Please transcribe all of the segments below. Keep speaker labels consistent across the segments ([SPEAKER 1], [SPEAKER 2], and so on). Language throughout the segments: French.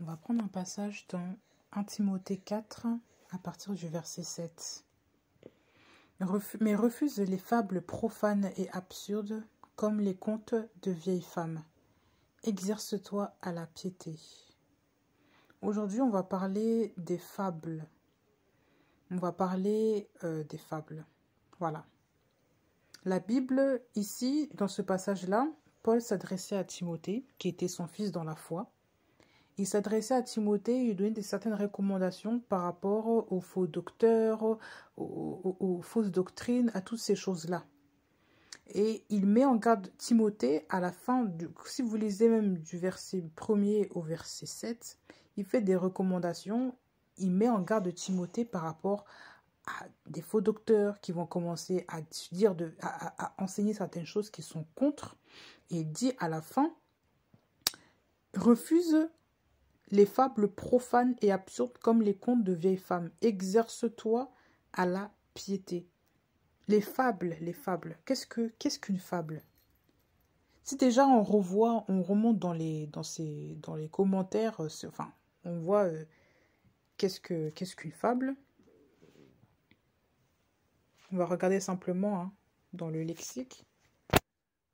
[SPEAKER 1] On va prendre un passage dans 1 Timothée 4 à partir du verset 7. Mais refuse les fables profanes et absurdes comme les contes de vieilles femmes. Exerce-toi à la piété. Aujourd'hui, on va parler des fables. On va parler des fables. Voilà. La Bible, ici, dans ce passage-là, Paul s'adressait à Timothée, qui était son fils dans la foi. Il s'adressait à Timothée et lui donnait certaines recommandations par rapport aux faux docteurs, aux fausses doctrines, à toutes ces choses-là. Et il met en garde Timothée à la fin, si vous lisez même du verset 1er au verset 7, il fait des recommandations, il met en garde Timothée par rapport à des faux docteurs qui vont commencer à dire à enseigner certaines choses qui sont contre. Et il dit à la fin, refuse les fables profanes et absurdes comme les contes de vieilles femmes. Exerce-toi à la piété. Les fables. Qu'est-ce qu'une fable? Si déjà on remonte dans les commentaires, on voit qu'est-ce qu'une fable. On va regarder simplement dans le lexique.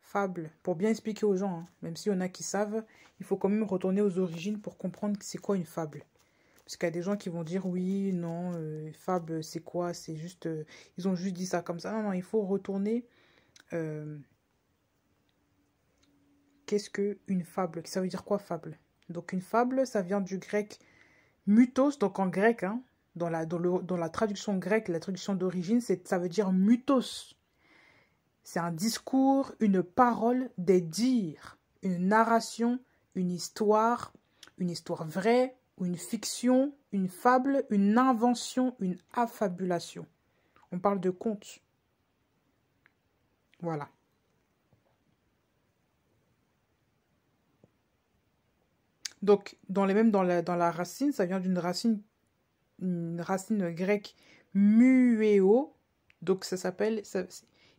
[SPEAKER 1] Fable, pour bien expliquer aux gens, même s'il y en a qui savent, il faut quand même retourner aux origines pour comprendre c'est quoi une fable. Parce qu'il y a des gens qui vont dire oui, non, fable c'est quoi? C'est juste, ils ont juste dit ça comme ça. Non, il faut retourner. Qu'est-ce qu'une fable? Ça veut dire quoi fable? Donc une fable, ça vient du grec mythos, donc en grec, dans la traduction grecque, la traduction d'origine, ça veut dire mythos. C'est un discours, une parole, des dires, une narration, une histoire vraie, ou une fiction, une fable, une invention, une affabulation. On parle de conte. Voilà. Donc, dans la racine, ça vient d'une racine grecque muéo. Donc, ça s'appelle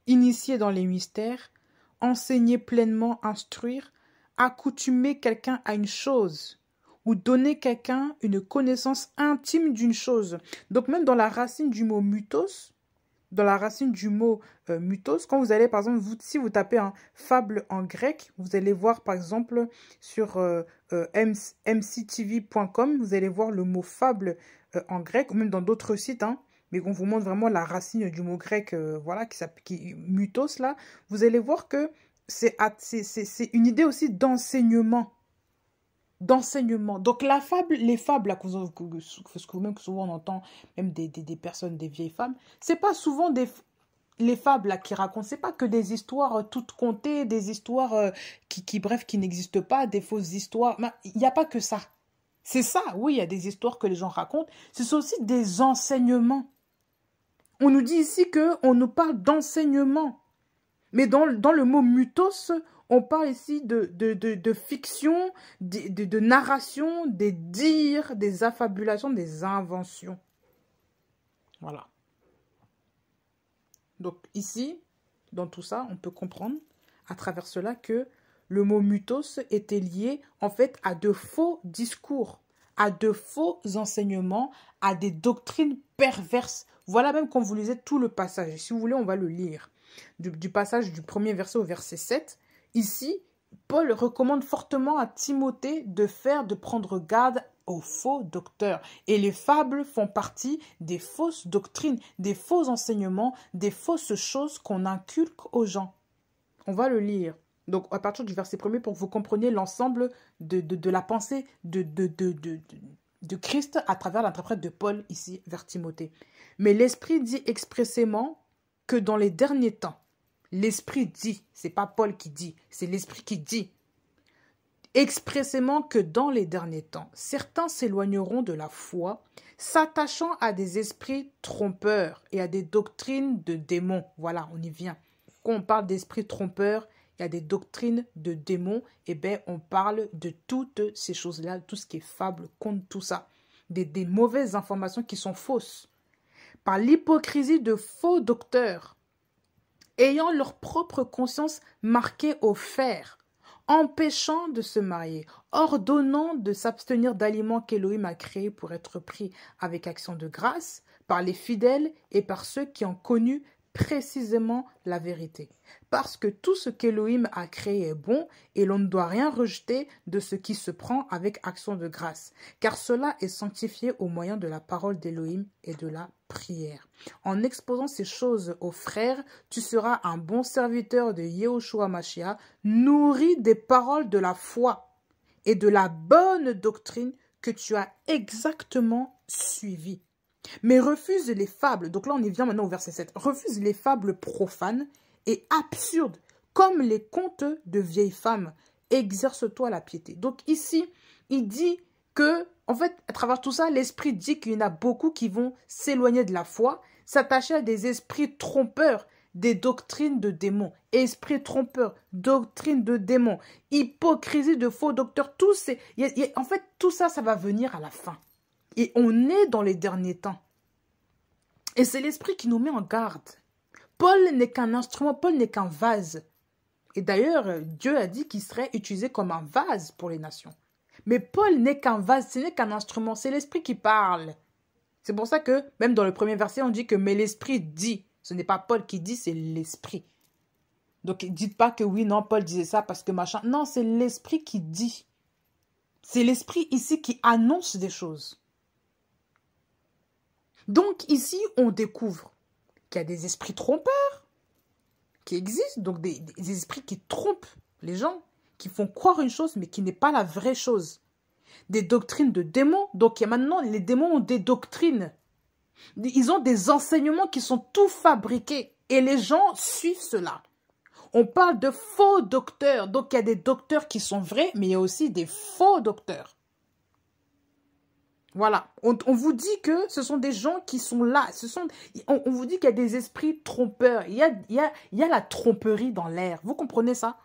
[SPEAKER 1] initier dans les mystères, enseigner pleinement, instruire, accoutumer quelqu'un à une chose ou donner quelqu'un une connaissance intime d'une chose. Donc, même dans la racine du mot mythos, quand vous allez, par exemple, si vous tapez un fable en grec, vous allez voir, par exemple, sur mctv.com, vous allez voir le mot fable en grec, ou même dans d'autres sites, mais on vous montre vraiment la racine du mot grec, qui mythos, là. Vous allez voir que c'est une idée aussi d'enseignement. Donc les fables, là, même que souvent on entend, même des personnes, des vieilles femmes, c'est pas souvent les fables là qui racontent, c'est pas que des histoires toutes contées, des histoires qui n'existent pas, des fausses histoires. Il n'y a pas que ça. C'est ça, oui, il y a des histoires que les gens racontent. Ce sont aussi des enseignements. On nous dit ici qu'on nous parle d'enseignement. Mais dans le mot mythos, on parle ici de fiction, de narration, des dires, des affabulations, des inventions. Voilà. Donc ici, dans tout ça, on peut comprendre à travers cela que le mot mythos était lié en fait à de faux discours, à de faux enseignements, à des doctrines perverses. Voilà même quand vous lisez tout le passage. Si vous voulez, on va le lire. Du passage du premier verset au verset 7. Ici, Paul recommande fortement à Timothée de prendre garde aux faux docteurs. Et les fables font partie des fausses doctrines, des faux enseignements, des fausses choses qu'on inculque aux gens. On va le lire. Donc, à partir du verset 1er, pour que vous compreniez l'ensemble de la pensée de Christ à travers l'interprète de Paul ici vers Timothée. Mais l'Esprit dit expressément que dans les derniers temps, l'Esprit dit, c'est pas Paul qui dit, c'est l'Esprit qui dit expressément que dans les derniers temps, certains s'éloigneront de la foi, s'attachant à des esprits trompeurs et à des doctrines de démons. Voilà, on y vient. Quand on parle d'esprits trompeurs et à des doctrines de démons, on parle de toutes ces choses-là, tout ce qui est fable, conte, tout ça. Des mauvaises informations qui sont fausses. Par l'hypocrisie de faux docteurs, ayant leur propre conscience marquée au fer, empêchant de se marier, ordonnant de s'abstenir d'aliments qu'Élohim a créés pour être pris avec action de grâce par les fidèles et par ceux qui ont connu précisément la vérité. Parce que tout ce qu'Élohim a créé est bon et l'on ne doit rien rejeter de ce qui se prend avec action de grâce, car cela est sanctifié au moyen de la parole d'Élohim et de la prière. En exposant ces choses aux frères, tu seras un bon serviteur de Yehoshua Mashiach, nourri des paroles de la foi et de la bonne doctrine que tu as exactement suivie. Mais refuse les fables, donc là on y vient maintenant au verset 7, refuse les fables profanes et absurdes, comme les contes de vieilles femmes. Exerce-toi la piété. Donc ici, il dit que, en fait, à travers tout ça, l'Esprit dit qu'il y en a beaucoup qui vont s'éloigner de la foi, s'attacher à des esprits trompeurs, des doctrines de démons. Esprits trompeurs, doctrines de démons, hypocrisie de faux docteurs, tout ces... en fait, tout ça, ça va venir à la fin. Et on est dans les derniers temps. Et c'est l'Esprit qui nous met en garde. Paul n'est qu'un instrument, Paul n'est qu'un vase. Et d'ailleurs, Dieu a dit qu'il serait utilisé comme un vase pour les nations. Mais Paul n'est qu'un vase, ce n'est qu'un instrument, c'est l'Esprit qui parle. C'est pour ça que, même dans le premier verset, on dit que « mais l'Esprit dit ». Ce n'est pas Paul qui dit, c'est l'Esprit. Donc, dites pas que oui, non, Paul disait ça parce que machin. Non, c'est l'Esprit qui dit. C'est l'Esprit ici qui annonce des choses. Donc ici, on découvre qu'il y a des esprits trompeurs qui existent, donc des esprits qui trompent les gens, qui font croire une chose, mais qui n'est pas la vraie chose. Des doctrines de démons, donc maintenant, les démons ont des doctrines. Ils ont des enseignements qui sont tout fabriqués, et les gens suivent cela. On parle de faux docteurs, donc il y a des docteurs qui sont vrais, mais il y a aussi des faux docteurs. Voilà, on vous dit que ce sont des gens qui sont là. On vous dit qu'il y a des esprits trompeurs. Il y a la tromperie dans l'air. Vous comprenez ça?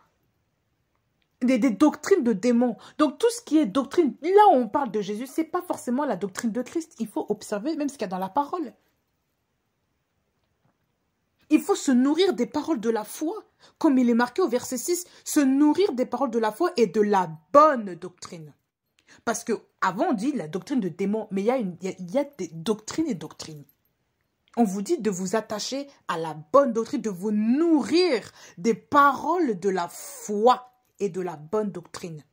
[SPEAKER 1] Des doctrines de démons. Donc tout ce qui est doctrine, là où on parle de Jésus, ce n'est pas forcément la doctrine de Christ. Il faut observer même ce qu'il y a dans la parole. Il faut se nourrir des paroles de la foi. Comme il est marqué au verset 6, se nourrir des paroles de la foi et de la bonne doctrine. Parce que avant on dit la doctrine de démons, mais il y a des doctrines et doctrines. On vous dit de vous attacher à la bonne doctrine, de vous nourrir des paroles de la foi et de la bonne doctrine.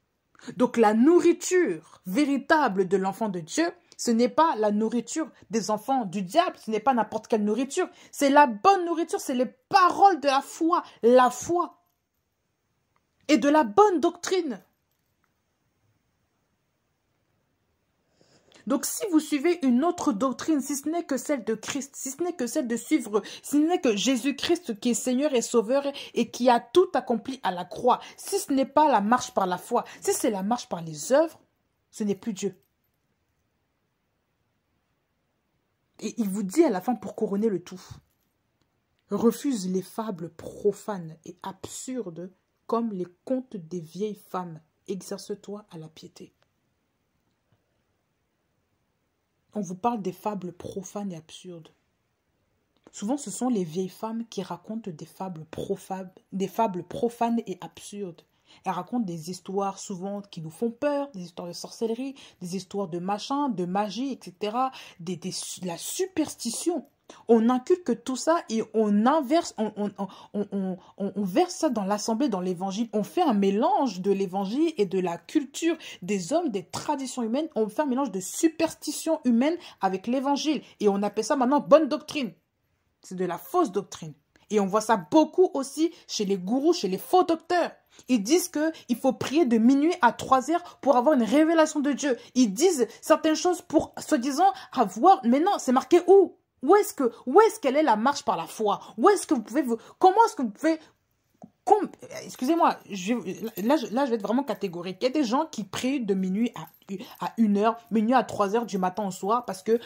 [SPEAKER 1] Donc la nourriture véritable de l'enfant de Dieu, ce n'est pas la nourriture des enfants du diable, ce n'est pas n'importe quelle nourriture, c'est la bonne nourriture, c'est les paroles de la foi et de la bonne doctrine. Donc, si vous suivez une autre doctrine, si ce n'est que celle de Christ, si ce n'est que celle de suivre, si ce n'est que Jésus-Christ qui est Seigneur et Sauveur et qui a tout accompli à la croix, si ce n'est pas la marche par la foi, si c'est la marche par les œuvres, ce n'est plus Dieu. Et il vous dit à la fin pour couronner le tout, refuse les fables profanes et absurdes comme les contes des vieilles femmes. Exerce-toi à la piété. On vous parle des fables profanes et absurdes. Souvent, ce sont les vieilles femmes qui racontent des fables profanes et absurdes. Elles racontent des histoires souvent qui nous font peur, des histoires de sorcellerie, des histoires de machin, de magie, etc. La superstition. On inculque tout ça et on inverse, on verse ça dans l'assemblée, dans l'évangile. On fait un mélange de l'évangile et de la culture des hommes, des traditions humaines. On fait un mélange de superstition humaine avec l'évangile. Et on appelle ça maintenant bonne doctrine. C'est de la fausse doctrine. Et on voit ça beaucoup aussi chez les gourous, chez les faux docteurs. Ils disent qu'il faut prier de minuit à 3 heures pour avoir une révélation de Dieu. Ils disent certaines choses pour, soi-disant, avoir... Mais non, c'est marqué où? Où est-ce qu'elle est la marche par la foi? Où est-ce que vous pouvez... Comment est-ce que vous pouvez... Excusez-moi, là, je vais être vraiment catégorique. Il y a des gens qui prient de minuit à 1h, minuit à 3h du matin au soir, parce que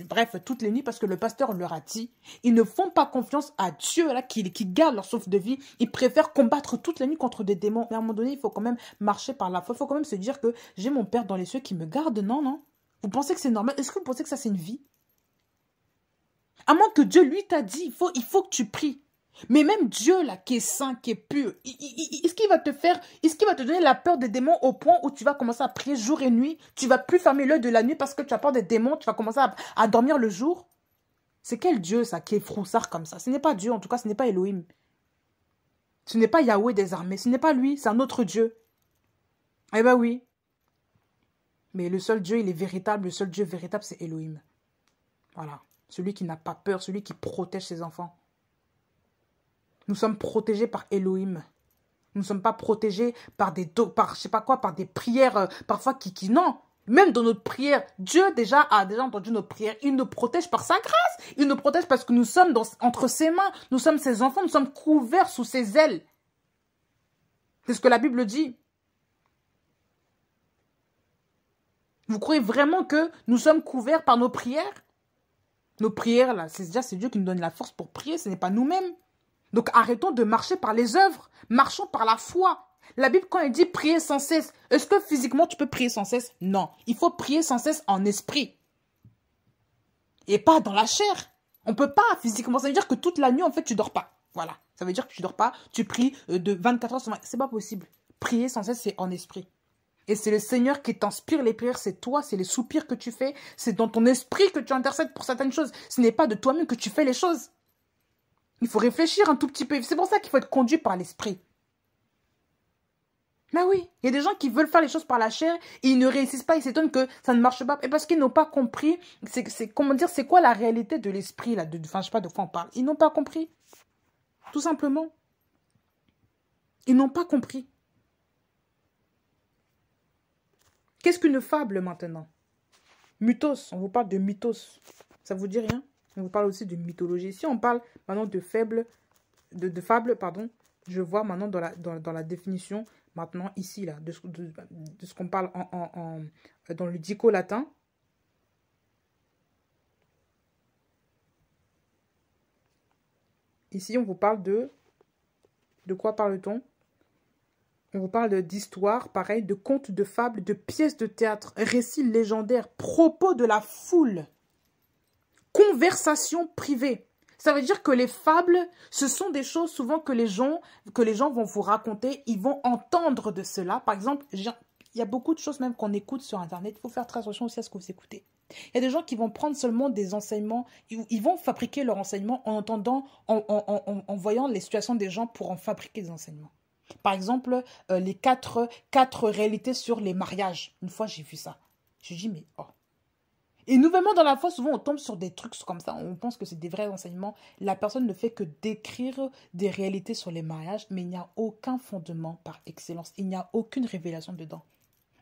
[SPEAKER 1] bref, toutes les nuits, parce que le pasteur leur a dit. Ils ne font pas confiance à Dieu, là, qui garde leur souffle de vie. Ils préfèrent combattre toutes les nuits contre des démons. Mais à un moment donné, il faut quand même marcher par la foi. Il faut quand même se dire que j'ai mon Père dans les cieux qui me garde. Non, non. Vous pensez que c'est normal? Est-ce que vous pensez que ça, c'est une vie? À moins que Dieu, lui, t'a dit, il faut que tu pries. Mais même Dieu, là, qui est saint, qui est pur, est-ce qu'il va te faire, est-ce qu'il va te donner la peur des démons au point où tu vas commencer à prier jour et nuit? Tu vas plus fermer l'œil de la nuit parce que tu as peur des démons, tu vas commencer à dormir le jour? C'est quel Dieu, ça, qui est froussard comme ça? Ce n'est pas Dieu, en tout cas, ce n'est pas Elohim. Ce n'est pas Yahweh des armées, ce n'est pas lui, c'est un autre Dieu. Eh ben oui. Mais le seul Dieu, il est véritable, le seul Dieu véritable, c'est Elohim. Voilà. Celui qui n'a pas peur, celui qui protège ses enfants. Nous sommes protégés par Elohim. Nous ne sommes pas protégés par je sais pas quoi, par des prières, parfois non. Même dans notre prière, Dieu a déjà entendu nos prières. Il nous protège par sa grâce. Il nous protège parce que nous sommes entre ses mains. Nous sommes ses enfants. Nous sommes couverts sous ses ailes. C'est ce que la Bible dit. Vous croyez vraiment que nous sommes couverts par nos prières? Nos prières, là, c'est Dieu qui nous donne la force pour prier. Ce n'est pas nous-mêmes. Donc arrêtons de marcher par les œuvres. Marchons par la foi. La Bible, quand elle dit prier sans cesse, est-ce que physiquement tu peux prier sans cesse? Non. Il faut prier sans cesse en esprit. Et pas dans la chair. On ne peut pas physiquement. Ça veut dire que toute la nuit, en fait, tu ne dors pas. Voilà. Ça veut dire que tu ne dors pas. Tu pries de 24 heures sur 24. Ce n'est pas possible. Prier sans cesse, c'est en esprit. Et c'est le Seigneur qui t'inspire les prières. C'est toi, c'est les soupirs que tu fais. C'est dans ton esprit que tu intercèdes pour certaines choses. Ce n'est pas de toi-même que tu fais les choses. Il faut réfléchir un tout petit peu. C'est pour ça qu'il faut être conduit par l'esprit. Mais oui, il y a des gens qui veulent faire les choses par la chair et ils ne réussissent pas, ils s'étonnent que ça ne marche pas. Et parce qu'ils n'ont pas compris, comment dire, c'est quoi la réalité de l'esprit, là, enfin, je sais pas de quoi on parle. Ils n'ont pas compris. Tout simplement. Ils n'ont pas compris. Qu'est-ce qu'une fable maintenant? Mythos, on vous parle de mythos. Ça vous dit rien? On vous parle aussi de mythologie. Si on parle maintenant de fable, pardon, je vois maintenant dans la définition, maintenant ici, là, de ce qu'on parle dans le dico latin. Ici, on vous parle de quoi parle-t-on? On vous parle d'histoire, pareil, de contes, de fables, de pièces de théâtre, récits légendaires, propos de la foule, conversations privées. Ça veut dire que les fables, ce sont des choses souvent que les gens vont vous raconter, ils vont entendre de cela. Par exemple, il y a beaucoup de choses même qu'on écoute sur Internet. Il faut faire très attention aussi à ce que vous écoutez. Il y a des gens qui vont prendre seulement des enseignements, ils vont fabriquer leurs enseignements en entendant, en voyant les situations des gens pour en fabriquer des enseignements. Par exemple, les quatre réalités sur les mariages. Une fois, j'ai vu ça. Je dis, mais oh. Et nouvellement, dans la foi, souvent, on tombe sur des trucs comme ça. On pense que c'est des vrais enseignements. La personne ne fait que décrire des réalités sur les mariages, mais il n'y a aucun fondement par excellence. Il n'y a aucune révélation dedans.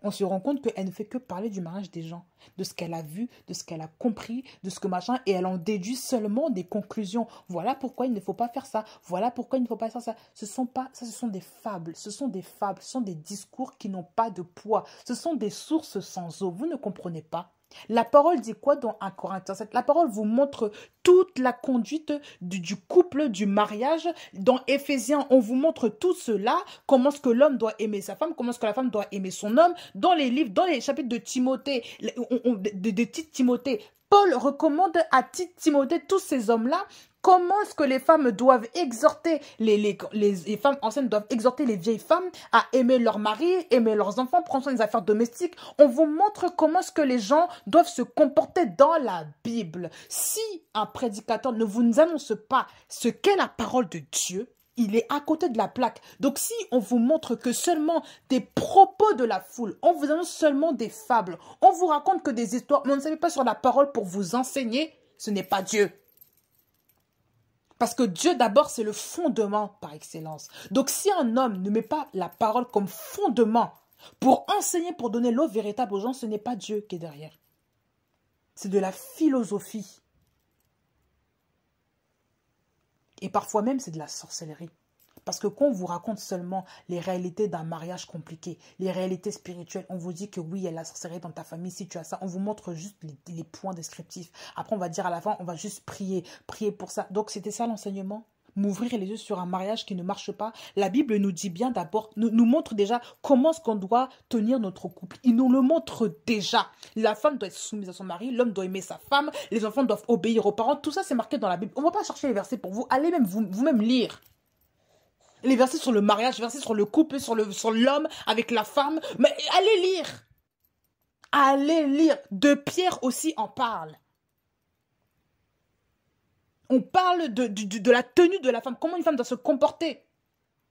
[SPEAKER 1] On se rend compte qu'elle ne fait que parler du mariage des gens, de ce qu'elle a vu, de ce qu'elle a compris, de ce que machin, et elle en déduit seulement des conclusions. Voilà pourquoi il ne faut pas faire ça. Voilà pourquoi il ne faut pas faire ça. Ce sont des fables. Ce sont des fables. Ce sont des discours qui n'ont pas de poids. Ce sont des sources sans eau. Vous ne comprenez pas? La parole dit quoi dans 1 Corinthiens 7? La parole vous montre toute la conduite du couple, du mariage. Dans Éphésiens, on vous montre tout cela. Comment est-ce que l'homme doit aimer sa femme, comment est-ce que la femme doit aimer son homme. Dans les livres, dans les chapitres de Timothée, de Tite Timothée, Paul recommande à Tite Timothée, tous ces hommes-là, comment est-ce que les femmes doivent exhorter, les femmes enceintes doivent exhorter les vieilles femmes à aimer leur mari, aimer leurs enfants, prendre soin des affaires domestiques. On vous montre comment est-ce que les gens doivent se comporter dans la Bible. Si un prédicateur ne vous annonce pas ce qu'est la parole de Dieu, il est à côté de la plaque. Donc si on vous montre que seulement des propos de la foule, on vous annonce seulement des fables, on vous raconte que des histoires, mais on ne savait pas sur la parole pour vous enseigner, ce n'est pas Dieu. Parce que Dieu, d'abord, c'est le fondement par excellence. Donc, si un homme ne met pas la parole comme fondement pour enseigner, pour donner l'eau véritable aux gens, ce n'est pas Dieu qui est derrière. C'est de la philosophie. Et parfois même, c'est de la sorcellerie. Parce que quand on vous raconte seulement les réalités d'un mariage compliqué, les réalités spirituelles, on vous dit que oui, il y a la sorcellerie dans ta famille, si tu as ça, on vous montre juste les points descriptifs. Après, on va dire à la fin, on va juste prier pour ça. Donc, c'était ça l'enseignement. m'ouvrir les yeux sur un mariage qui ne marche pas. La Bible nous dit bien d'abord, nous montre déjà comment est-ce qu'on doit tenir notre couple. Il nous le montre déjà. La femme doit être soumise à son mari, l'homme doit aimer sa femme, les enfants doivent obéir aux parents. Tout ça, c'est marqué dans la Bible. On ne va pas chercher les versets pour vous. Allez même vous-même lire. Les versets sur le mariage, les versets sur le couple, sur l'homme avec la femme. Mais allez lire. Allez lire. De Pierre aussi en parle. On parle de la tenue de la femme, comment une femme doit se comporter.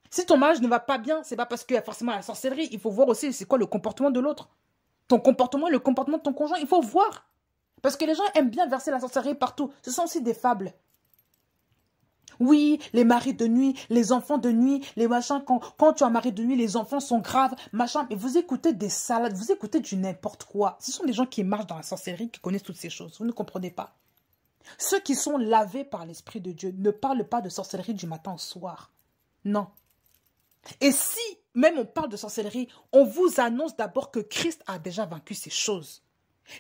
[SPEAKER 1] Si ton mariage ne va pas bien, c'est pas parce qu'il y a forcément la sorcellerie. Il faut voir aussi c'est quoi le comportement de l'autre. Ton comportement et le comportement de ton conjoint, il faut voir. Parce que les gens aiment bien verser la sorcellerie partout. Ce sont aussi des fables. Oui, les maris de nuit, les enfants de nuit, les machins, quand tu as un mari de nuit, les enfants sont graves, machin. Mais vous écoutez des salades, vous écoutez du n'importe quoi. Ce sont des gens qui marchent dans la sorcellerie, qui connaissent toutes ces choses. Vous ne comprenez pas. Ceux qui sont lavés par l'Esprit de Dieu ne parlent pas de sorcellerie du matin au soir. Non. Et si même on parle de sorcellerie, on vous annonce d'abord que Christ a déjà vaincu ces choses.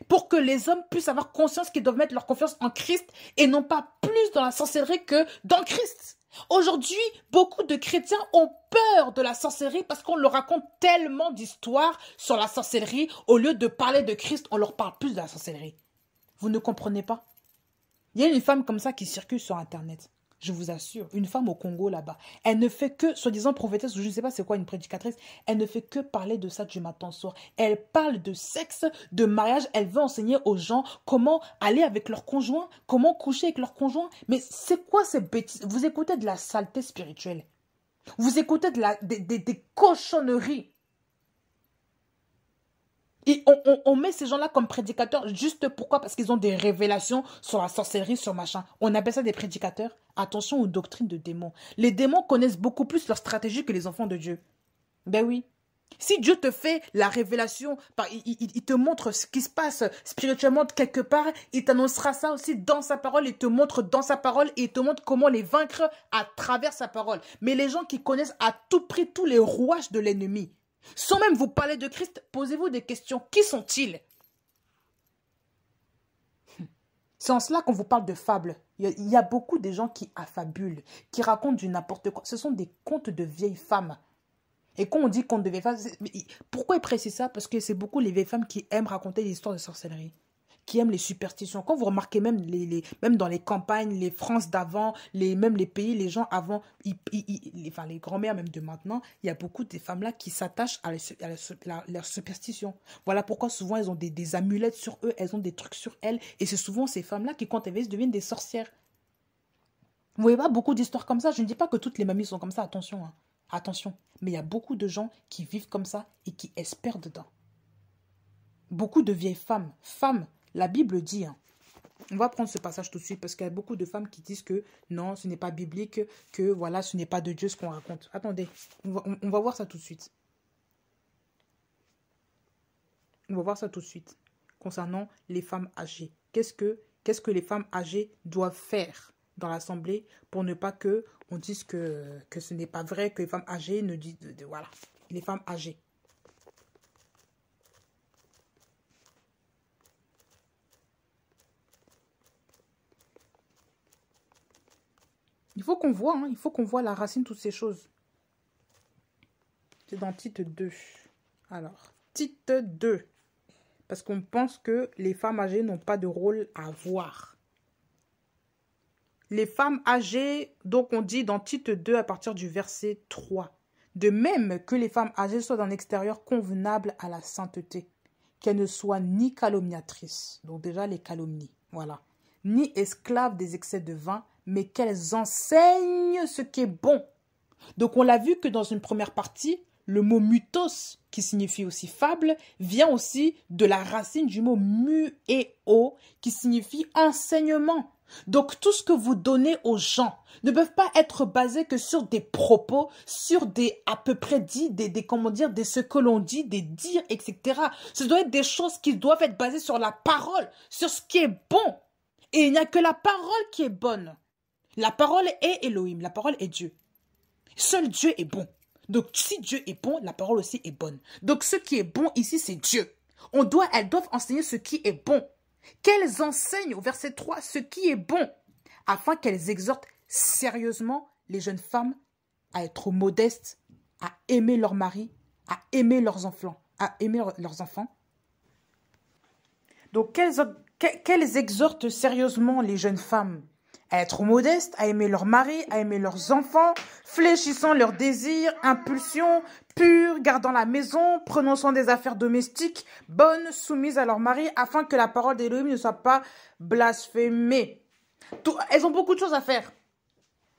[SPEAKER 1] Pour que les hommes puissent avoir conscience qu'ils doivent mettre leur confiance en Christ et non pas plus dans la sorcellerie que dans Christ. Aujourd'hui, beaucoup de chrétiens ont peur de la sorcellerie parce qu'on leur raconte tellement d'histoires sur la sorcellerie. Au lieu de parler de Christ, on leur parle plus de la sorcellerie. Vous ne comprenez pas? Il y a une femme comme ça qui circule sur Internet. Je vous assure, une femme au Congo là-bas. Elle ne fait que, soi-disant prophétesse, ou je ne sais pas c'est quoi une prédicatrice, elle ne fait que parler de ça du matin au soir. Elle parle de sexe, de mariage, elle veut enseigner aux gens comment aller avec leur conjoint, comment coucher avec leur conjoint. Mais c'est quoi ces bêtises? Vous écoutez de la saleté spirituelle. Vous écoutez des cochonneries. Et on met ces gens-là comme prédicateurs juste pourquoi? Parce qu'ils ont des révélations sur la sorcellerie, sur machin. On appelle ça des prédicateurs. Attention aux doctrines de démons. Les démons connaissent beaucoup plus leur stratégie que les enfants de Dieu. Ben oui. Si Dieu te fait la révélation, il te montre ce qui se passe spirituellement quelque part, il t'annoncera ça aussi dans sa parole, il te montre dans sa parole et il te montre comment les vaincre à travers sa parole. Mais les gens qui connaissent à tout prix tous les rouages de l'ennemi, sans même vous parler de Christ, posez-vous des questions. Qui sont-ils? C'est en cela qu'on vous parle de fables. Il y a beaucoup de gens qui affabulent, qui racontent du n'importe quoi. Ce sont des contes de vieilles femmes. Et quand on dit contes de vieilles femmes, pourquoi ils précisent ça? Parce que c'est beaucoup les vieilles femmes qui aiment raconter des histoires de sorcellerie, qui aiment les superstitions. Quand vous remarquez même, même dans les campagnes, les France d'avant, même les pays, les gens avant, enfin les grands-mères même de maintenant, il y a beaucoup de femmes-là qui s'attachent à leur superstition. Voilà pourquoi souvent elles ont des amulettes sur eux, elles ont des trucs sur elles. Et c'est souvent ces femmes-là qui, quand elles vieillissent, deviennent des sorcières. Vous voyez pas beaucoup d'histoires comme ça? Je ne dis pas que toutes les mamies sont comme ça, attention. Hein. Attention. Mais il y a beaucoup de gens qui vivent comme ça et qui espèrent dedans. Beaucoup de vieilles femmes, la Bible dit, hein, on va prendre ce passage tout de suite parce qu'il y a beaucoup de femmes qui disent que non, ce n'est pas biblique, que voilà, ce n'est pas de Dieu ce qu'on raconte. Attendez, on va voir ça tout de suite. On va voir ça tout de suite. Concernant les femmes âgées. Qu'est-ce que les femmes âgées doivent faire dans l'assemblée pour ne pas que on dise que ce n'est pas vrai, que les femmes âgées ne disent... voilà, les femmes âgées. Il faut qu'on voit, hein, il faut qu'on voit la racine de toutes ces choses. C'est dans Tite 2. Alors, Tite 2. Parce qu'on pense que les femmes âgées n'ont pas de rôle à avoir. Les femmes âgées, donc on dit dans Tite 2 à partir du verset 3. De même que les femmes âgées soient d'un extérieur convenable à la sainteté. Qu'elles ne soient ni calomniatrices. Donc déjà les calomnies, voilà. Ni esclaves des excès de vin, mais qu'elles enseignent ce qui est bon. Donc on l'a vu que dans une première partie, le mot mutos, qui signifie aussi fable, vient aussi de la racine du mot muéo, qui signifie enseignement. Donc tout ce que vous donnez aux gens ne peuvent pas être basés que sur des propos, sur des à peu près dit, comment dire, des ce que l'on dit, des dires, etc. Ce doit être des choses qui doivent être basées sur la parole, sur ce qui est bon. Et il n'y a que la parole qui est bonne. La parole est Elohim, la parole est Dieu. Seul Dieu est bon. Donc si Dieu est bon, la parole aussi est bonne. Donc ce qui est bon ici, c'est Dieu. Elles doivent enseigner ce qui est bon. Qu'elles enseignent au verset 3 ce qui est bon, afin qu'elles exhortent sérieusement les jeunes femmes à être modestes, à aimer leur mari, à aimer leurs enfants, Donc, qu'elles exhortent sérieusement les jeunes femmes à être modestes, à aimer leur mari, à aimer leurs enfants, fléchissant leurs désirs, impulsions, pures, gardant la maison, prenant soin des affaires domestiques, bonnes, soumises à leur mari, afin que la parole d'Élohim ne soit pas blasphémée. Elles ont beaucoup de choses à faire.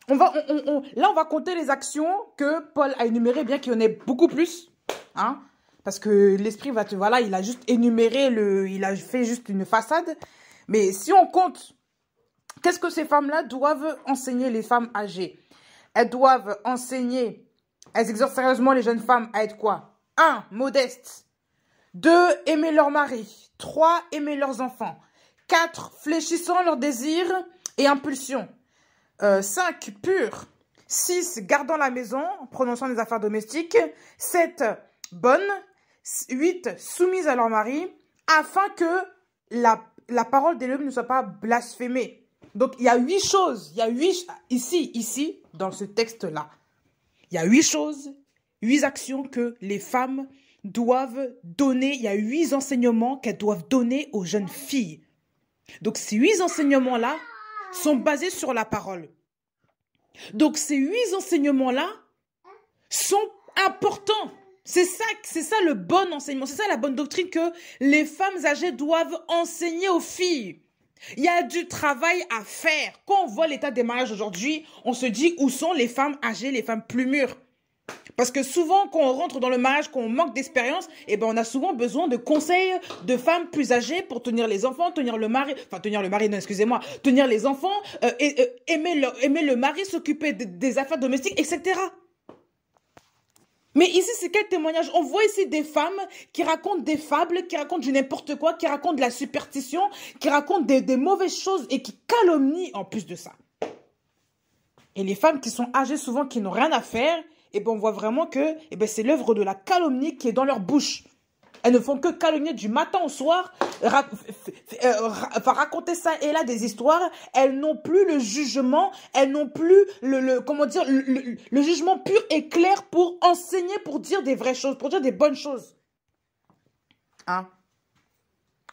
[SPEAKER 1] Là, on va compter les actions que Paul a énumérées, bien qu'il y en ait beaucoup plus. Hein? Parce que l'esprit va te... Voilà, il a juste énuméré, il a fait juste une façade. Mais si on compte, qu'est-ce que ces femmes-là doivent enseigner les femmes âgées? Elles doivent enseigner, elles exhortent sérieusement les jeunes femmes à être quoi? 1. Modestes. 2. Aimer leur mari. 3. Aimer leurs enfants. 4. Fléchissant leurs désirs et impulsions. 5. Pures. 6. Gardant la maison, prononçant des affaires domestiques. 7. Bonnes. 8. Soumises à leur mari, afin que la parole d'Élohim ne soit pas blasphémée. Donc, il y a 8 choses. Il y a 8, ici, dans ce texte-là. Il y a 8 choses, 8 actions que les femmes doivent donner. Il y a 8 enseignements qu'elles doivent donner aux jeunes filles. Donc, ces 8 enseignements-là sont basés sur la parole. Donc, ces 8 enseignements-là sont importants. C'est ça le bon enseignement. C'est ça la bonne doctrine que les femmes âgées doivent enseigner aux filles. Il y a du travail à faire. Quand on voit l'état des mariages aujourd'hui, on se dit où sont les femmes âgées, les femmes plus mûres. Parce que souvent, quand on rentre dans le mariage, quand on manque d'expérience, eh ben, on a souvent besoin de conseils de femmes plus âgées pour tenir les enfants, tenir le mari, non, excusez-moi, tenir les enfants, aimer le mari, s'occuper des affaires domestiques, etc. Mais ici, c'est quel témoignage? On voit ici des femmes qui racontent des fables, qui racontent du n'importe quoi, qui racontent de la superstition, qui racontent des mauvaises choses et qui calomnient en plus de ça. Et les femmes qui sont âgées souvent, qui n'ont rien à faire, eh ben, on voit vraiment que c'est l'œuvre de la calomnie qui est dans leur bouche. Elles ne font que calomnier du matin au soir, raconter ça et là des histoires. Elles n'ont plus le jugement, elles n'ont plus le jugement pur et clair pour enseigner, pour dire des vraies choses, pour dire des bonnes choses. Hein?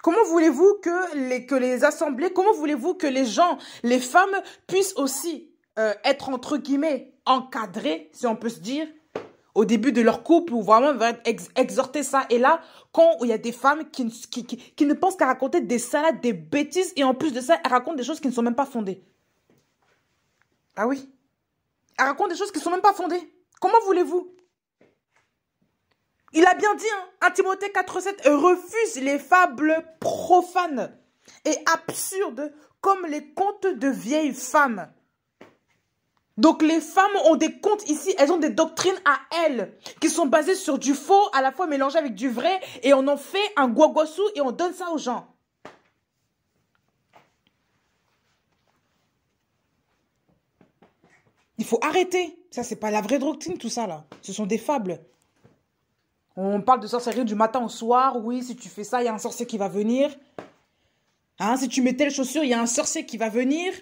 [SPEAKER 1] Comment voulez-vous que les assemblées, comment voulez-vous que les gens, les femmes puissent aussi être entre guillemets encadrées, si on peut se dire, au début de leur couple, où vraiment va exhorter ça et là, quand il y a des femmes qui ne pensent qu'à raconter des salades, des bêtises, et en plus de ça, elles racontent des choses qui ne sont même pas fondées. Ah oui. Elles racontent des choses qui ne sont même pas fondées. Comment voulez-vous? Il a bien dit, hein, 1 Timothée 4,7, refuse les fables profanes et absurdes comme les contes de vieilles femmes. Donc, les femmes ont des contes ici, elles ont des doctrines à elles, qui sont basées sur du faux, à la fois mélangé avec du vrai, et on en fait un guaguassou et on donne ça aux gens. Il faut arrêter. Ça, c'est pas la vraie doctrine, tout ça, là. Ce sont des fables. On parle de sorcellerie du matin au soir. Oui, si tu fais ça, il y a un sorcier qui va venir. Hein, si tu mets telle chaussure, il y a un sorcier qui va venir.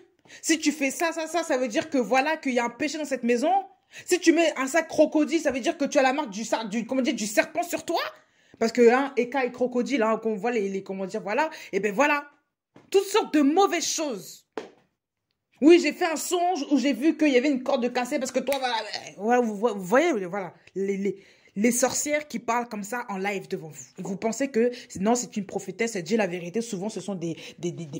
[SPEAKER 1] Si tu fais ça, ça veut dire que voilà, qu'il y a un péché dans cette maison. Si tu mets un sac crocodile, ça veut dire que tu as la marque du serpent sur toi. Parce que, hein, Eka et crocodile, hein, qu'on voit voilà. Et ben voilà. Toutes sortes de mauvaises choses. Oui, j'ai fait un songe où j'ai vu qu'il y avait une corde cassée parce que toi, voilà, vous voyez, voilà, les sorcières qui parlent comme ça en live devant vous. Vous pensez que, non, c'est une prophétesse, elle dit la vérité. Souvent, ce sont des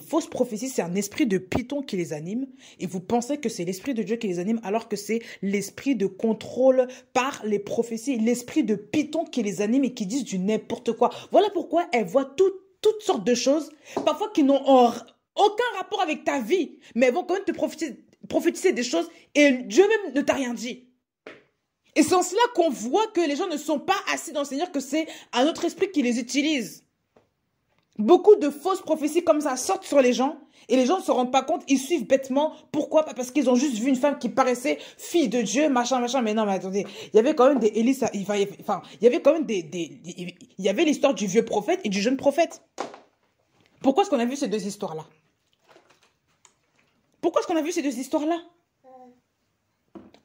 [SPEAKER 1] fausses prophéties. C'est un esprit de python qui les anime. Et vous pensez que c'est l'esprit de Dieu qui les anime, alors que c'est l'esprit de contrôle par les prophéties. L'esprit de python qui les anime et qui disent du n'importe quoi. Voilà pourquoi elles voient toutes sortes de choses, parfois qui n'ont aucun rapport avec ta vie. Mais elles vont quand même te prophétiser des choses et Dieu même ne t'a rien dit. Et c'est en cela qu'on voit que les gens ne sont pas assis dans le Seigneur, que c'est un autre esprit qui les utilise. Beaucoup de fausses prophéties comme ça sortent sur les gens et les gens ne se rendent pas compte, ils suivent bêtement. Pourquoi? Parce qu'ils ont juste vu une femme qui paraissait fille de Dieu, machin. Mais non, mais attendez, il y avait quand même des Élie, il y avait quand même il y avait l'histoire du vieux prophète et du jeune prophète. Pourquoi est-ce qu'on a vu ces deux histoires-là? Pourquoi est-ce qu'on a vu ces deux histoires-là?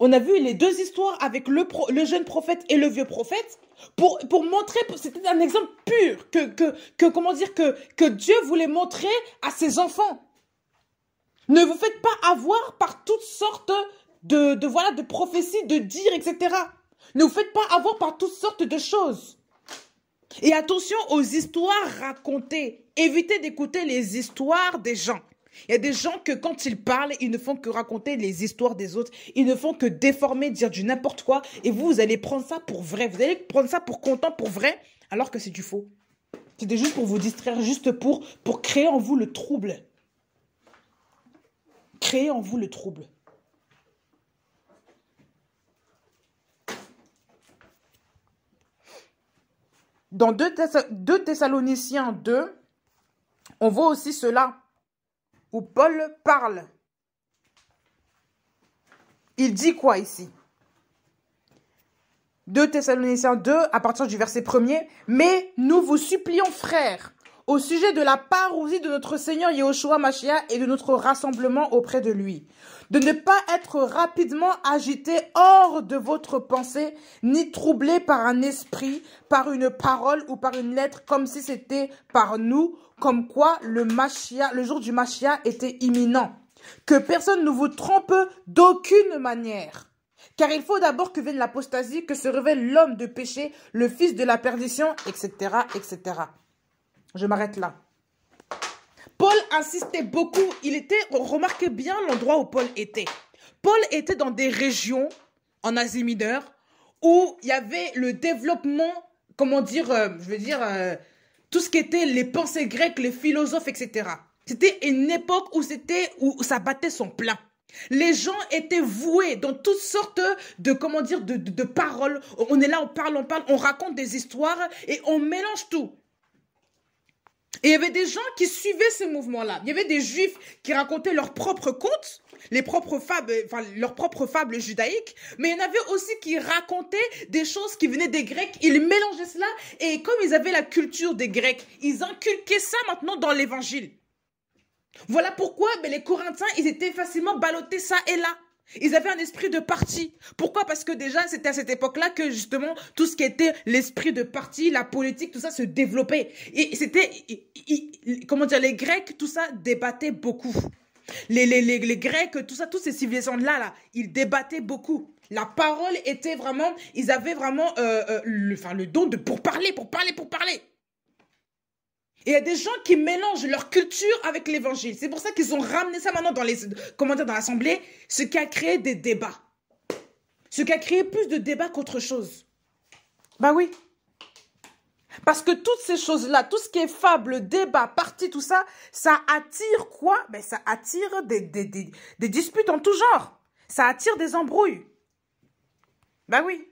[SPEAKER 1] On a vu les deux histoires avec le jeune prophète et le vieux prophète pour montrer, c'était un exemple pur comment dire, que Dieu voulait montrer à ses enfants. Ne vous faites pas avoir par toutes sortes voilà, de prophéties, de dires, etc. Ne vous faites pas avoir par toutes sortes de choses. Et attention aux histoires racontées. Évitez d'écouter les histoires des gens. Il y a des gens que quand ils parlent, ils ne font que raconter les histoires des autres. Ils ne font que déformer, dire du n'importe quoi. Et vous allez prendre ça pour vrai. Vous allez prendre ça pour content, pour vrai, alors que c'est du faux. C'était juste pour vous distraire, juste pour créer en vous le trouble. Créer en vous le trouble. Dans 2 Thessaloniciens 2, on voit aussi cela, où Paul parle. Il dit quoi ici? 2 Thessaloniciens 2, à partir du verset 1er. « Mais nous vous supplions, frères, au sujet de la parousie de notre Seigneur Yahushua Mashiach et de notre rassemblement auprès de lui, de ne pas être rapidement agité hors de votre pensée, ni troublé par un esprit, par une parole ou par une lettre, comme si c'était par nous, comme quoi le jour du Mashiach était imminent. Que personne ne vous trompe d'aucune manière. Car il faut d'abord que vienne l'apostasie, que se révèle l'homme de péché, le fils de la perdition, etc., etc. » Je m'arrête là. Paul insistait beaucoup. Remarquez bien l'endroit où Paul était. Paul était dans des régions en Asie mineure où il y avait le développement, comment dire, tout ce qui était les pensées grecques, les philosophes, etc. C'était une époque où ça battait son plein. Les gens étaient voués dans toutes sortes de paroles. On est là, on parle, on raconte des histoires et on mélange tout. Et il y avait des gens qui suivaient ce mouvement-là. Il y avait des juifs qui racontaient leurs propres contes, leurs propres fables judaïques, mais il y en avait aussi qui racontaient des choses qui venaient des Grecs. Ils mélangeaient cela et comme ils avaient la culture des Grecs, ils inculquaient ça maintenant dans l'évangile. Voilà pourquoi les Corinthiens, ils étaient facilement ballottés ça et là. Ils avaient un esprit de parti. Pourquoi? Parce que déjà, c'était à cette époque-là que justement, tout ce qui était l'esprit de parti, la politique, tout ça se développait. Et c'était, comment dire, les Grecs, tout ça débattait beaucoup. Les Grecs, tout ça, toutes ces civilisations-là, ils débattaient beaucoup. La parole était vraiment, ils avaient vraiment le don pour parler. Et il y a des gens qui mélangent leur culture avec l'évangile. C'est pour ça qu'ils ont ramené ça maintenant dans dans l'assemblée, ce qui a créé des débats. Ce qui a créé plus de débats qu'autre chose. Bah oui. Parce que toutes ces choses-là, tout ce qui est fable, débat, parti, tout ça, ça attire quoi? Ça attire des disputes en tout genre. Ça attire des embrouilles. Bah oui.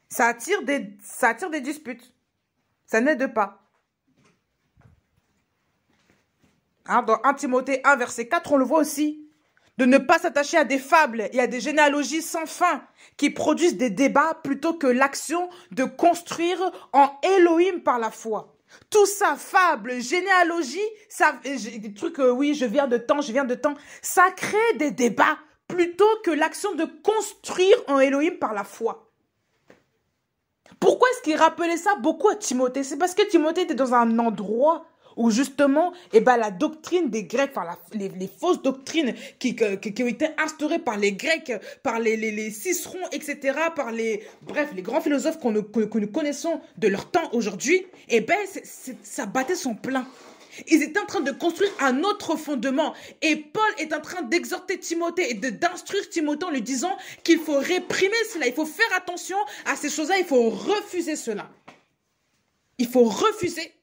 [SPEAKER 1] Ça attire des disputes. Ça n'aide pas. Dans 1 Timothée 1, verset 4, on le voit aussi. De ne pas s'attacher à des fables et à des généalogies sans fin qui produisent des débats plutôt que l'action de construire en Elohim par la foi. Tout ça, fables, généalogie, des trucs, oui, je viens de temps, ça crée des débats plutôt que l'action de construire en Elohim par la foi. Pourquoi est-ce qu'il rappelait ça beaucoup à Timothée? C'est parce que Timothée était dans un endroit où justement, la doctrine des Grecs, les fausses doctrines qui ont été instaurées par les Grecs, par les Cicérons, etc., par les grands philosophes que nous connaissons de leur temps aujourd'hui, ça battait son plein. Ils étaient en train de construire un autre fondement. Et Paul est en train d'exhorter Timothée et d'instruire Timothée en lui disant qu'il faut réprimer cela. Il faut faire attention à ces choses-là. Il faut refuser cela. Il faut refuser.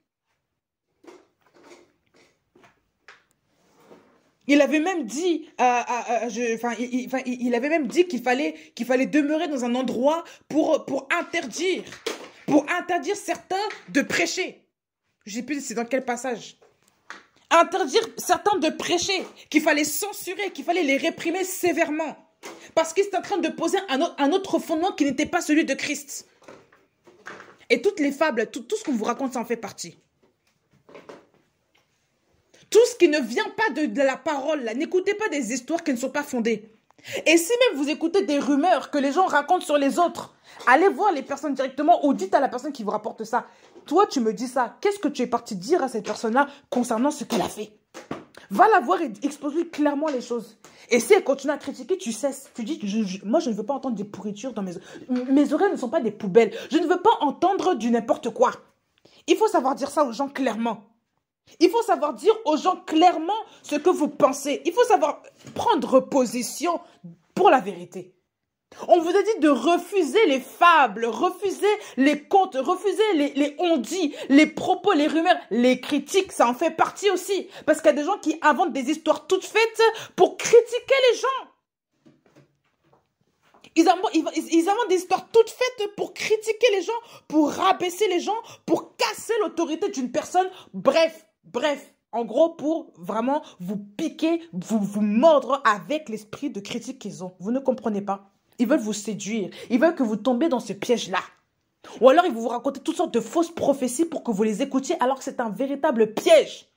[SPEAKER 1] Il avait même dit, il avait même dit qu'il fallait demeurer dans un endroit pour interdire certains de prêcher. Je ne sais plus c'est dans quel passage. Interdire certains de prêcher, qu'il fallait censurer, qu'il fallait les réprimer sévèrement. Parce qu'ils étaient en train de poser un autre fondement qui n'était pas celui de Christ. Et toutes les fables, tout ce qu'on vous raconte, ça en fait partie. Tout ce qui ne vient pas de la parole, n'écoutez pas des histoires qui ne sont pas fondées. Et si même vous écoutez des rumeurs que les gens racontent sur les autres, allez voir les personnes directement ou dites à la personne qui vous rapporte ça. Toi, tu me dis ça. Qu'est-ce que tu es parti dire à cette personne-là concernant ce qu'elle a fait? Va la voir et expose-lui clairement les choses. Et si elle continue à critiquer, tu cesses. Tu dis, moi, je ne veux pas entendre des pourritures dans mes oreilles ne sont pas des poubelles. Je ne veux pas entendre du n'importe quoi. Il faut savoir dire ça aux gens clairement. Il faut savoir dire aux gens clairement ce que vous pensez. Il faut savoir prendre position pour la vérité. On vous a dit de refuser les fables, refuser les contes, refuser les on-dit, les propos, les rumeurs, les critiques, ça en fait partie aussi. Parce qu'il y a des gens qui inventent des histoires toutes faites pour critiquer les gens. Ils inventent des histoires toutes faites pour critiquer les gens, pour rabaisser les gens, pour casser l'autorité d'une personne. Bref. En gros, pour vraiment vous piquer, vous mordre avec l'esprit de critique qu'ils ont. Vous ne comprenez pas. Ils veulent vous séduire. Ils veulent que vous tombiez dans ce piège-là. Ou alors, ils vont vous raconter toutes sortes de fausses prophéties pour que vous les écoutiez alors que c'est un véritable piège.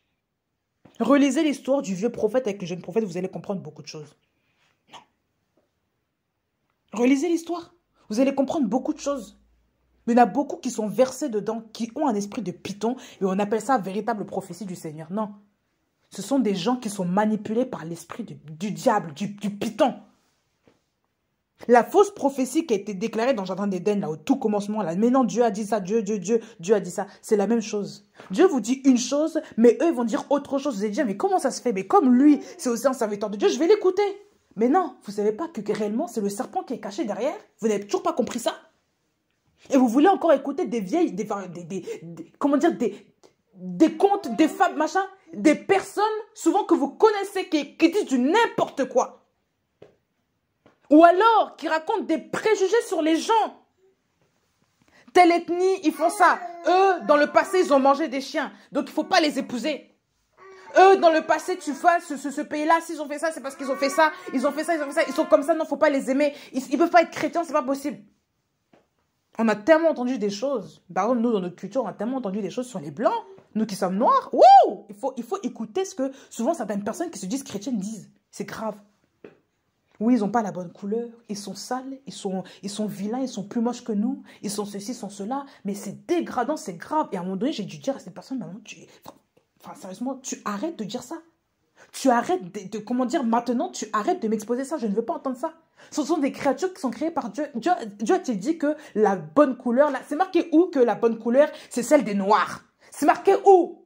[SPEAKER 1] Relisez l'histoire du vieux prophète avec le jeune prophète, vous allez comprendre beaucoup de choses. Non. Relisez l'histoire. Vous allez comprendre beaucoup de choses. Mais il y en a beaucoup qui sont versés dedans, qui ont un esprit de python, et on appelle ça véritable prophétie du Seigneur. Non. Ce sont des gens qui sont manipulés par l'esprit du diable, du python. La fausse prophétie qui a été déclarée dans le jardin d'Éden, là, au tout commencement, là. Mais non, Dieu a dit ça, Dieu a dit ça. C'est la même chose. Dieu vous dit une chose, mais eux, ils vont dire autre chose. Vous allez dire, mais comment ça se fait? Mais comme lui, c'est aussi un serviteur de Dieu, je vais l'écouter. Mais non, vous ne savez pas que réellement, c'est le serpent qui est caché derrière. Vous n'avez toujours pas compris ça? Et vous voulez encore écouter des vieilles, comment dire, des contes, des fables, machin, des personnes, souvent que vous connaissez, qui disent du n'importe quoi. Ou alors, qui racontent des préjugés sur les gens. Telle ethnie, ils font ça. Eux, dans le passé, ils ont mangé des chiens. Donc, il ne faut pas les épouser. Eux, dans le passé, tu vois, ce pays-là, s'ils ont fait ça, c'est parce qu'ils ont fait ça. Ils ont fait ça, ils sont comme ça, non, il ne faut pas les aimer. Ils ne peuvent pas être chrétiens, c'est pas possible. On a tellement entendu des choses. Par exemple, nous, dans notre culture, on a tellement entendu des choses sur les blancs. Nous qui sommes noirs. Wouh! Il faut écouter ce que souvent certaines personnes qui se disent chrétiennes disent. C'est grave. Oui, ils n'ont pas la bonne couleur, ils sont sales, ils sont vilains, ils sont plus moches que nous, ils sont ceci, ils sont cela, mais c'est dégradant, c'est grave. Et à un moment donné, j'ai dû dire à cette personne, maintenant, sérieusement, tu arrêtes de dire ça. Tu arrêtes comment dire, maintenant, tu arrêtes de m'exposer ça, je ne veux pas entendre ça. Ce sont des créatures qui sont créées par Dieu. Dieu a-t-il dit que la bonne couleur, là, c'est marqué où que la bonne couleur, c'est celle des noirs? C'est marqué où?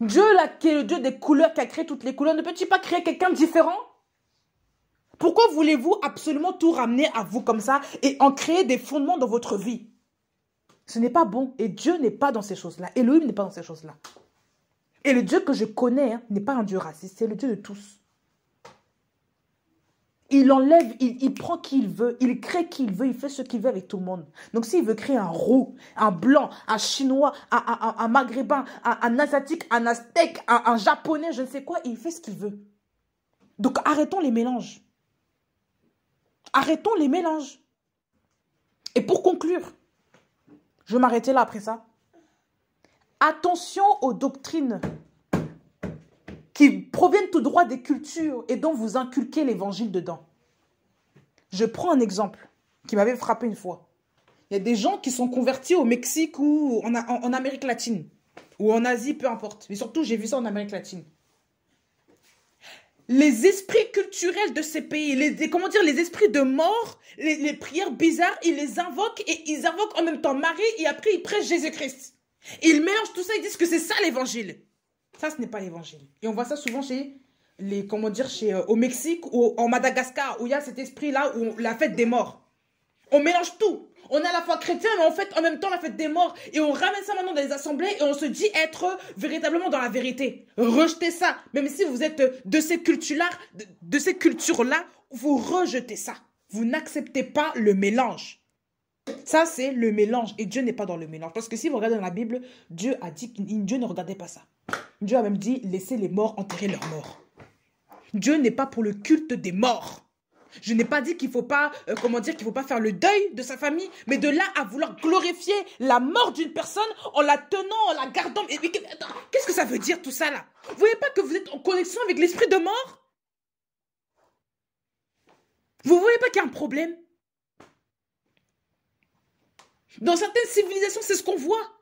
[SPEAKER 1] Dieu, là, qui est le Dieu des couleurs, qui a créé toutes les couleurs, ne peut-il pas créer quelqu'un de différent? Pourquoi voulez-vous absolument tout ramener à vous comme ça et en créer des fondements dans votre vie? Ce n'est pas bon. Et Dieu n'est pas dans ces choses-là. Elohim n'est pas dans ces choses-là. Et le Dieu que je connais n'est pas un Dieu raciste. C'est le Dieu de tous. Il enlève, il prend qui il veut, il crée qui il veut, il fait ce qu'il veut avec tout le monde. Donc s'il veut créer un roux, un blanc, un chinois, un maghrébin, un asiatique, un aztèque, un japonais, je ne sais quoi, il fait ce qu'il veut. Donc arrêtons les mélanges. Arrêtons les mélanges. Et pour conclure, je vais m'arrêter là après ça. Attention aux doctrines qui proviennent tout droit des cultures et dont vous inculquez l'évangile dedans. Je prends un exemple qui m'avait frappé une fois. Il y a des gens qui sont convertis au Mexique ou en Amérique latine. Ou en Asie, peu importe. Mais surtout, j'ai vu ça en Amérique latine. Les esprits culturels de ces pays, les esprits de mort, les prières bizarres, ils les invoquent et ils invoquent en même temps Marie et après ils prêchent Jésus-Christ. Ils mélangent tout ça, ils disent que c'est ça l'évangile. Ça, ce n'est pas l'évangile. Et on voit ça souvent chez au Mexique ou en Madagascar où il y a cet esprit-là, où la fête des morts. On mélange tout. On est à la fois chrétien, mais on fait en même temps la fête des morts. Et on ramène ça maintenant dans les assemblées et on se dit être véritablement dans la vérité. Rejetez ça. Même si vous êtes de ces cultures-là, vous rejetez ça. Vous n'acceptez pas le mélange. Ça, c'est le mélange. Et Dieu n'est pas dans le mélange. Parce que si vous regardez dans la Bible, Dieu a dit que Dieu ne regardait pas ça. Dieu a même dit, laissez les morts enterrer leurs morts. Dieu n'est pas pour le culte des morts. Je n'ai pas dit qu'il ne faut pas, qu'il faut pas faire le deuil de sa famille, mais de là à vouloir glorifier la mort d'une personne en la tenant, en la gardant. Qu'est-ce que ça veut dire tout ça là? Vous voyez pas que vous êtes en connexion avec l'esprit de mort? Vous ne voyez pas qu'il y a un problème? Dans certaines civilisations, c'est ce qu'on voit.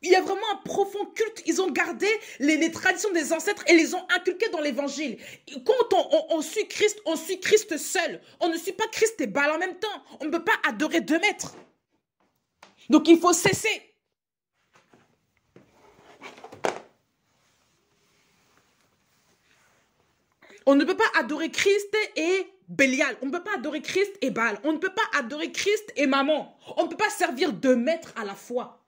[SPEAKER 1] Il y a vraiment un profond culte. Ils ont gardé les traditions des ancêtres et les ont inculquées dans l'évangile. Quand on suit Christ seul. On ne suit pas Christ et Baal en même temps. On ne peut pas adorer deux maîtres. Donc il faut cesser. On ne peut pas adorer Christ et Bélial. On ne peut pas adorer Christ et Baal. On ne peut pas adorer Christ et Maman. On ne peut pas servir deux maîtres à la fois.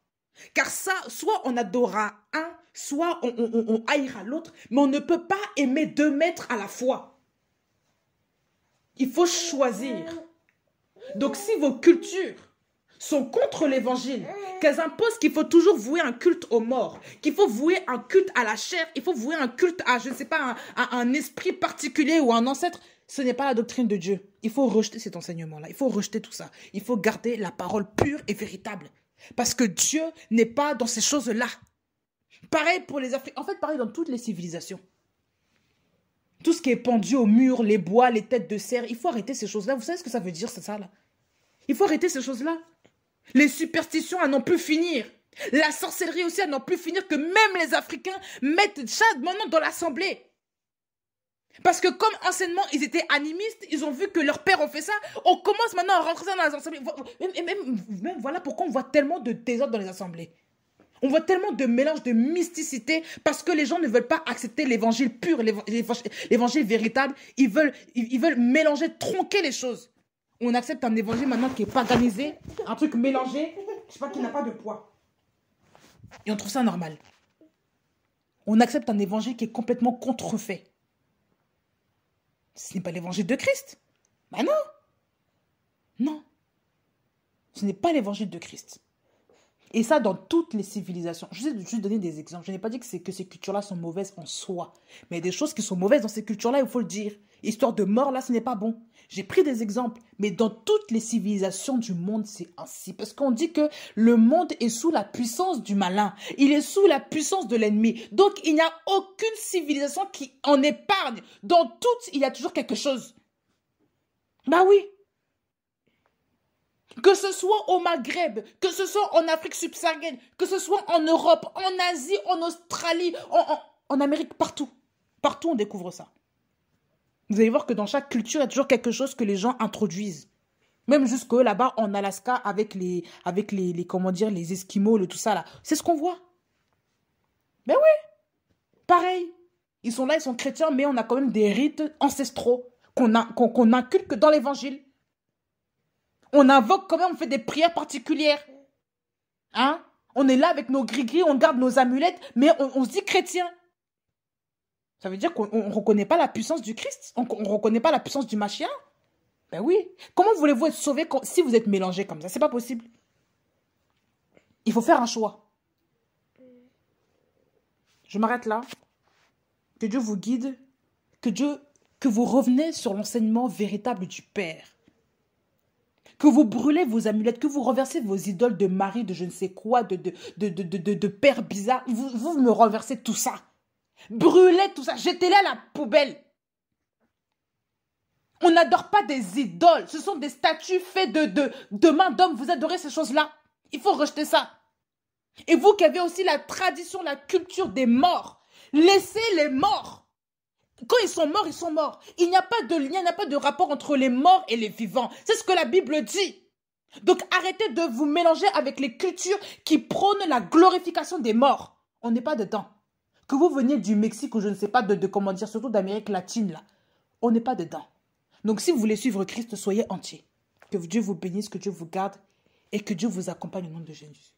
[SPEAKER 1] Car ça, soit on adorera un, soit on haïra l'autre, mais on ne peut pas aimer deux maîtres à la fois. Il faut choisir. Donc si vos cultures sont contre l'évangile, qu'elles imposent qu'il faut toujours vouer un culte aux morts, qu'il faut vouer un culte à la chair, il faut vouer un culte à, je ne sais pas, à un esprit particulier ou un ancêtre, ce n'est pas la doctrine de Dieu. Il faut rejeter cet enseignement-là, il faut rejeter tout ça. Il faut garder la parole pure et véritable. Parce que Dieu n'est pas dans ces choses-là. Pareil pour les Africains. En fait, pareil dans toutes les civilisations. Tout ce qui est pendu au mur, les bois, les têtes de cerf, il faut arrêter ces choses-là. Vous savez ce que ça veut dire, c'est ça, là? Il faut arrêter ces choses-là. Les superstitions à n'en plus finir. La sorcellerie aussi à n'en plus finir, que même les Africains mettent ça maintenant dans l'assemblée. Parce que comme anciennement, ils étaient animistes, ils ont vu que leurs pères ont fait ça, on commence maintenant à rentrer ça dans les assemblées. Et même voilà pourquoi on voit tellement de désordre dans les assemblées. On voit tellement de mélange de mysticité parce que les gens ne veulent pas accepter l'évangile pur, l'évangile véritable. Ils veulent mélanger, tronquer les choses. On accepte un évangile maintenant qui est paganisé, un truc mélangé, je sais pas, qui n'a pas de poids. Et on trouve ça normal. On accepte un évangile qui est complètement contrefait. Ce n'est pas l'évangile de Christ. Ben non. Non. Ce n'est pas l'évangile de Christ. Et ça, dans toutes les civilisations. Je vais juste donner des exemples. Je n'ai pas dit que ces cultures-là sont mauvaises en soi. Mais il y a des choses qui sont mauvaises dans ces cultures-là, il faut le dire. Histoire de mort, là, ce n'est pas bon. J'ai pris des exemples. Mais dans toutes les civilisations du monde, c'est ainsi. Parce qu'on dit que le monde est sous la puissance du malin. Il est sous la puissance de l'ennemi. Donc, il n'y a aucune civilisation qui en épargne. Dans toutes, il y a toujours quelque chose. Bah oui. Que ce soit au Maghreb, que ce soit en Afrique subsaharienne, que ce soit en Europe, en Asie, en Australie, en Amérique, partout. Partout, on découvre ça. Vous allez voir que dans chaque culture, il y a toujours quelque chose que les gens introduisent. Même jusque là-bas, en Alaska, avec comment dire, les Esquimaux, tout ça là. C'est ce qu'on voit. Ben oui. Pareil. Ils sont là, ils sont chrétiens, mais on a quand même des rites ancestraux qu'on inculque dans l'évangile. On invoque quand même, on fait des prières particulières. Hein? On est là avec nos gris-gris, on garde nos amulettes, mais on se dit chrétien. Ça veut dire qu'on ne reconnaît pas la puissance du Christ. On ne reconnaît pas la puissance du Machia. Ben oui. Comment voulez-vous être sauvé si vous êtes mélangé comme ça? C'est pas possible. Il faut faire un choix. Je m'arrête là. Que Dieu vous guide. Que vous revenez sur l'enseignement véritable du Père. Que vous brûlez vos amulettes, que vous renversez vos idoles de mari, de je ne sais quoi, de père bizarre. Vous me renversez tout ça. Brûlez tout ça, jetez-les à la poubelle. On n'adore pas des idoles. Ce sont des statues faites de mains d'hommes. Vous adorez ces choses-là. Il faut rejeter ça. Et vous qui avez aussi la tradition, la culture des morts, laissez les morts. Quand ils sont morts, ils sont morts. Il n'y a pas de lien, il n'y a pas de rapport entre les morts et les vivants. C'est ce que la Bible dit. Donc arrêtez de vous mélanger avec les cultures qui prônent la glorification des morts. On n'est pas dedans. Que vous veniez du Mexique ou je ne sais pas comment dire, surtout d'Amérique latine, là. On n'est pas dedans. Donc si vous voulez suivre Christ, soyez entiers. Que Dieu vous bénisse, que Dieu vous garde et que Dieu vous accompagne au nom de Jésus.